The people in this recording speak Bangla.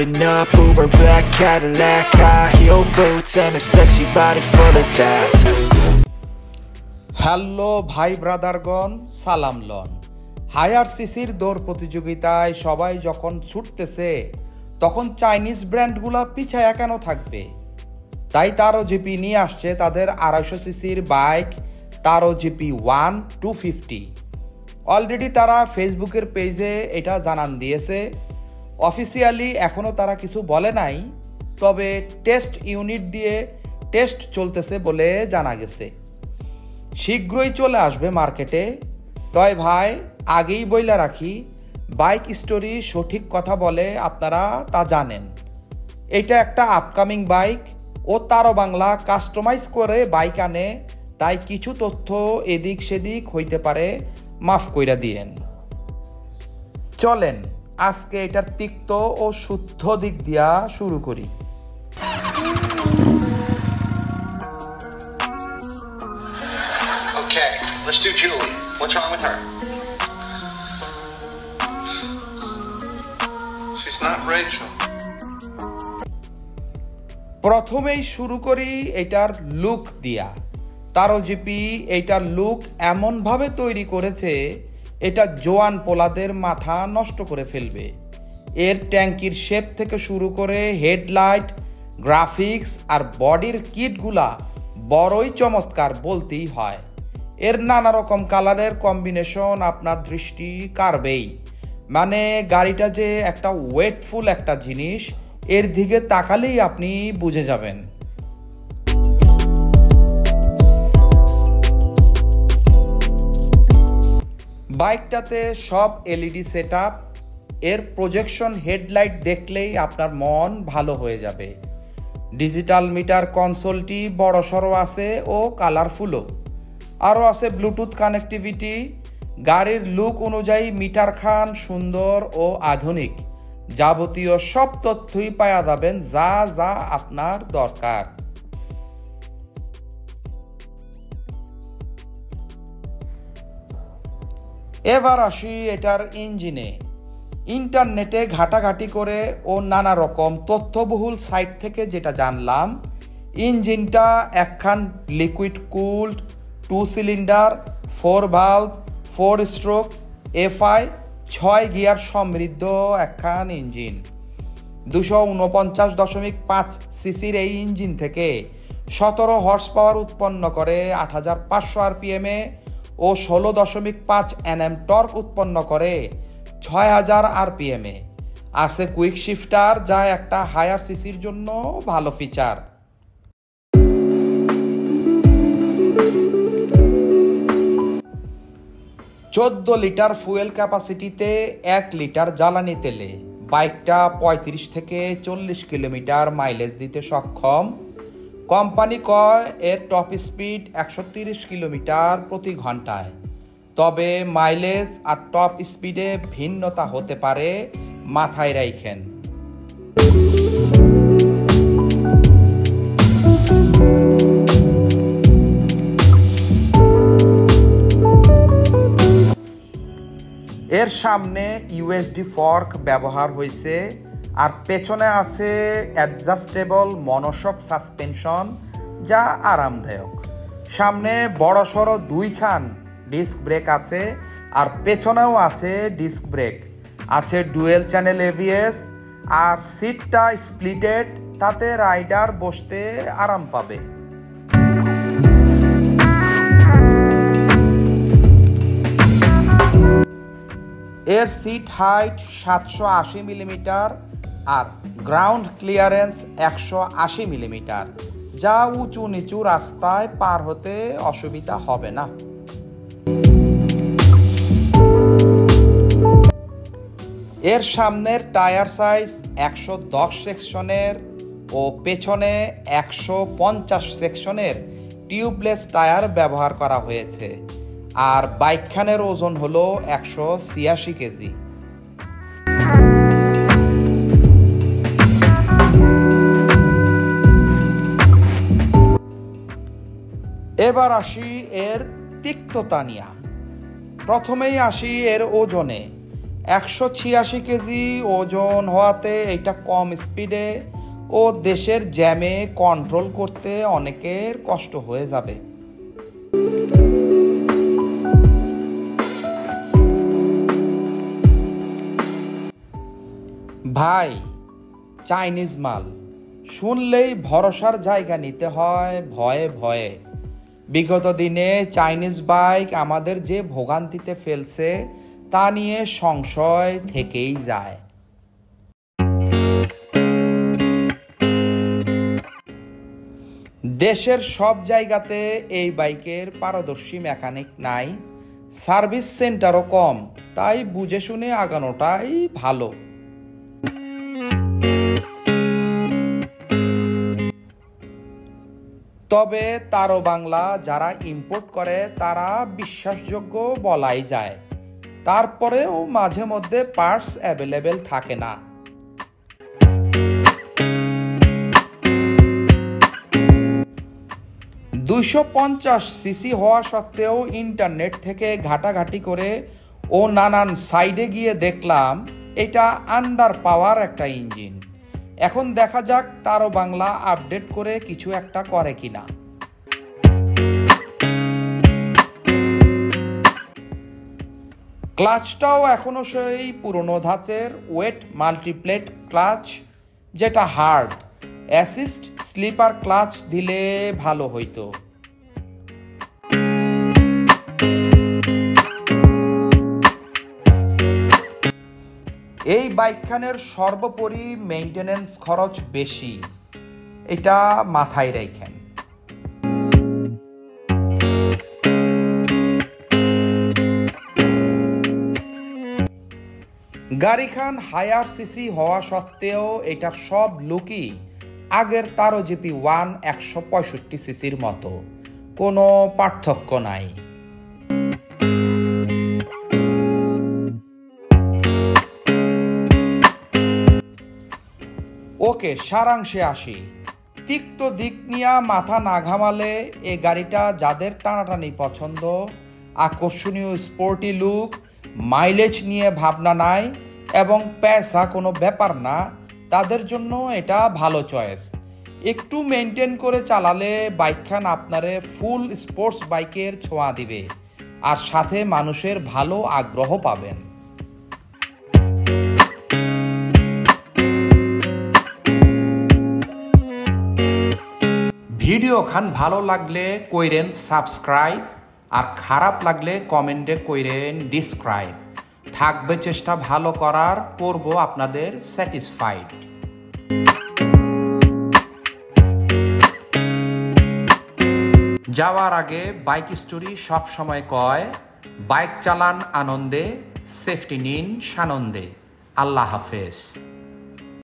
Pulling up Uber black Cadillac, high heel boots and a sexy body full of tats. Hello ভাই ব্রাদারগণ, সালাম লন। হায়ার সিসির দৌড় প্রতিযোগিতায় সবাই যখন ছুটতেছে তখন চাইনিজ ব্র্যান্ডগুলা পিছায়া কেন থাকবে? তাই তারো জিপি নিয়ে আসছে তাদের 250 সিসির বাইক তারো জিপি 250। অলরেডি তারা ফেসবুকের পেজে এটা জানান দিয়েছে। অফিসিয়ালি এখনও তারা কিছু বলে নাই, তবে টেস্ট ইউনিট দিয়ে টেস্ট চলতেছে বলে জানা গেছে। শীঘ্রই চলে আসবে মার্কেটে। তয় ভাই আগেই বইলা রাখি, বাইক স্টোরি সঠিক কথা বলে, আপনারা তা জানেন। এটা একটা আপকামিং বাইক, ও তারও বাংলা কাস্টমাইজ করে বাইক আনে, তাই কিছু তথ্য এদিক সেদিক হইতে পারে, মাফ কইরা দিয়েন। চলেন আজকে এটার তিক্ত ও শুদ্ধ দিক দিয়া শুরু করি। Okay, let's do Julie. What's wrong with her? She's not Rachel. প্রথমেই শুরু করি এটার লুক দিয়া। তারো জিপি এটার লুক এমনভাবে তৈরি করেছে, এটা জোয়ান পোলাদের মাথা নষ্ট করে ফেলবে। এর ট্যাঙ্কির শেপ থেকে শুরু করে হেডলাইট, গ্রাফিক্স আর বডির কিটগুলা বড়ই চমৎকার বলতেই হয়। এর নানা রকম কালারের কম্বিনেশন আপনার দৃষ্টি কাড়বেই। মানে গাড়িটা যে একটা ওয়েটফুল একটা জিনিস, এর দিকে তাকালেই আপনি বুঝে যাবেন। বাইকটাতে সব এলইডি সেটআপ। এর প্রজেকশন হেডলাইট দেখলেই আপনার মন ভালো হয়ে যাবে। ডিজিটাল মিটার কনসোলটি বড়সড় আছে ও কালারফুলও। আরও আছে ব্লুটুথ কানেক্টিভিটি। গাড়ির লুক অনুযায়ী মিটার খান সুন্দর ও আধুনিক। যাবতীয় সব তথ্যই পাওয়া যাবেন যা যা আপনার দরকার। এবার আসি এটার ইঞ্জিনে। ইন্টারনেটে ঘাটাঘাটি করে ও নানা রকম তথ্যবহুল সাইট থেকে যেটা জানলাম, ইঞ্জিনটা একখান liquid cooled 2 cylinder 4 valve 4 stroke FI 6 gear সমৃদ্ধ একখান ইঞ্জিন। 249.5 সিসির এই ইঞ্জিন থেকে 17 হর্স পাওয়ার উৎপন্ন করে 8500 আরপিএমে ও 16.5 এনএম টর্ক উৎপন্ন করে 6000 আরপিএমে। আছে কুইক শিফটার, যা একটা হায়ার সিসির জন্য ভালো ফিচার। চোদ্দ লিটার ফুয়েল ক্যাপাসিটিতে 1 লিটার জ্বালানি তেলে বাইকটা 35 থেকে 40 কিলোমিটার মাইলেজ দিতে সক্ষম। কোম্পানি কয় এর টপ স্পিড 130 কিলোমিটার প্রতি ঘন্টায়। তবে মাইলেজ আর টপ স্পিডে ভিন্নতা হতে পারে, মাথায় রাখেন। এর সামনে ইউএসডি ফর্ক ব্যবহার হয়েছে, আর পেছনে আছে অ্যাডজাস্টেবল মনোশক সাসপেনশন, যা আরামদায়ক। সামনে বড়সড় 2 খান ডিস্ক ব্রেক আছে, আর পেছনেও আছে ডিস্ক ব্রেক। আছে ডুয়েল চ্যানেল এবিএস, আর সিটটা স্প্লিটেড, তাতে রাইডার বসতে আরাম পাবে। এর সিট হাইট 780 মিলিমিটার আর গ্রাউন্ড ক্লিয়ারেন্স 180 মিলিমিটার, যা উঁচু নিচু রাস্তায় পার হতে অসুবিধা হবে না। এর সামনের টায়ার সাইজ 110 সেকশনের ও পেছনে 150 সেকশনের টিউবলেস টায়ার ব্যবহার করা হয়েছে, আর বাইকখানের ওজন হলো 186 কেজি। এবার আসি এর তিক্ততা নিয়ে। প্রথমেই আসি এর ওজনে। 186 কেজি ওজন হওয়াতে এটা কম স্পিডে ও দেশের জ্যামে কন্ট্রোল করতে অনেকের কষ্ট হয়ে যাবে। ভাই, চাইনিজ মাল শুনলেই ভরসার জায়গা নিতে হয় ভয়ে ভয়ে। বিগত দিনে চাইনিজ বাইক আমাদের যে ভোগান্তিতে ফেলছে তা নিয়ে সংশয় থেকেই যায়। দেশের সব জায়গাতে এই বাইকের পারদর্শী মেকানিক নাই, সার্ভিস সেন্টারও কম, তাই বুঝে শুনে আগানোটাই ভালো। তবে তারও বাংলা যারা ইম্পোর্ট করে তারা বিশ্বাসযোগ্য বলাই যায়, তারপরেও মাঝে মধ্যে পার্টস অ্যাভেলেবেল থাকে না। $250 হওয়া সত্ত্বেও ইন্টারনেট থেকে ঘাটাঘাটি করে ও নানান সাইডে গিয়ে দেখলাম এটা আন্ডার পাওয়ার একটা ইঞ্জিন। এখন দেখা যাক তারও বাংলা আপডেট করে কিছু একটা করে কিনা। ক্লাচটাও এখনো সেই পুরনো ধাঁচের ওয়েট মাল্টিপ্লেট ক্লাচ, যেটা হার্ড। অ্যাসিস্ট স্লিপার ক্লাচ দিলে ভালো হইতো। এই বাইকখানের সর্বোপরি মেইনটেনেন্স খরচ বেশি, এটা মাথায় রাখেন। গাড়িখান হায়ার সিসি হওয়া সত্ত্বেও এটার সব লুকই আগের তারো জিপি 165 সিসির মতো, কোনো পার্থক্য নাই। ওকে, সারাংশে আসি। তিক্ত দিক নিয়ে মাথা না ঘামালে এ গাড়িটা যাদের টানাটানি পছন্দ, আকর্ষণীয় স্পোর্টি লুক, মাইলেজ নিয়ে ভাবনা নাই এবং পয়সা কোনো ব্যাপার না, তাদের জন্য এটা ভালো চয়েস। একটু মেনটেন করে চালালে বাইকখান আপনারে ফুল স্পোর্টস বাইকের ছোঁয়া দিবে, আর সাথে মানুষের ভালো আগ্রহ পাবেন। ভিডিও খান ভালো লাগলে কইরেন সাবস্ক্রাইব, আর খারাপ লাগলে কমেন্টে কইরেন ডিসক্রাইব। থাকবে চেষ্টা ভালো করার, করব আপনাদের স্যাটিসফাইড। যাওয়ার আগে বাইক স্টোরি সব সময় কয়, বাইক চালান আনন্দে, সেফটি নিন সানন্দে। আল্লাহ হাফেজ।